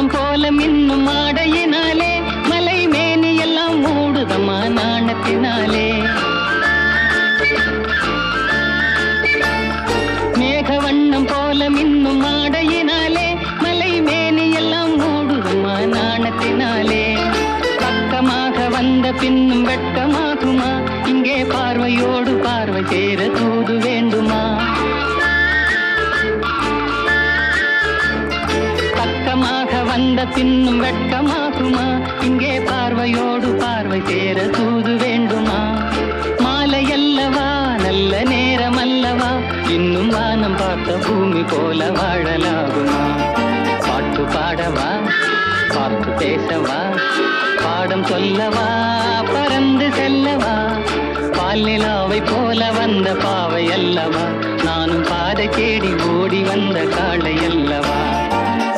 வண்ணம் போல மின்னும் ஆடையினாலே மலை மேனி எல்லாம் மூடுதம்மா நாணத்தினாலே. மேக வண்ணம் போல மின்னும் ஆடையினாலே மலை மேனி எல்லாம் மூடுதம்மா நாணத்தினாலே. பக்கமாக வந்த பின்னும் வெட்கமாகுமா? இங்கே பார்வையோடு பார்வை சேர தூது வேண்டுமா? பக்கமாக வந்த பின்னும் வெட்கமாகுமா? இங்கே பார்வையோடு பார்வை சேர தூது வேண்டுமா? மாலை அல்லவா, நல்ல நேரம் அல்லவா, இன்னும் வானம் பார்த்த பூமி போல வாழலாகுமா? பாட்டு பாடவா, பார்த்து பேசவா, பாடம் சொல்லவா, பறந்து செல்லவா? பால் நிலாவை போல வந்த பாவை அல்லவா, நானும் பாதை தேடி ஓடி வந்த காளை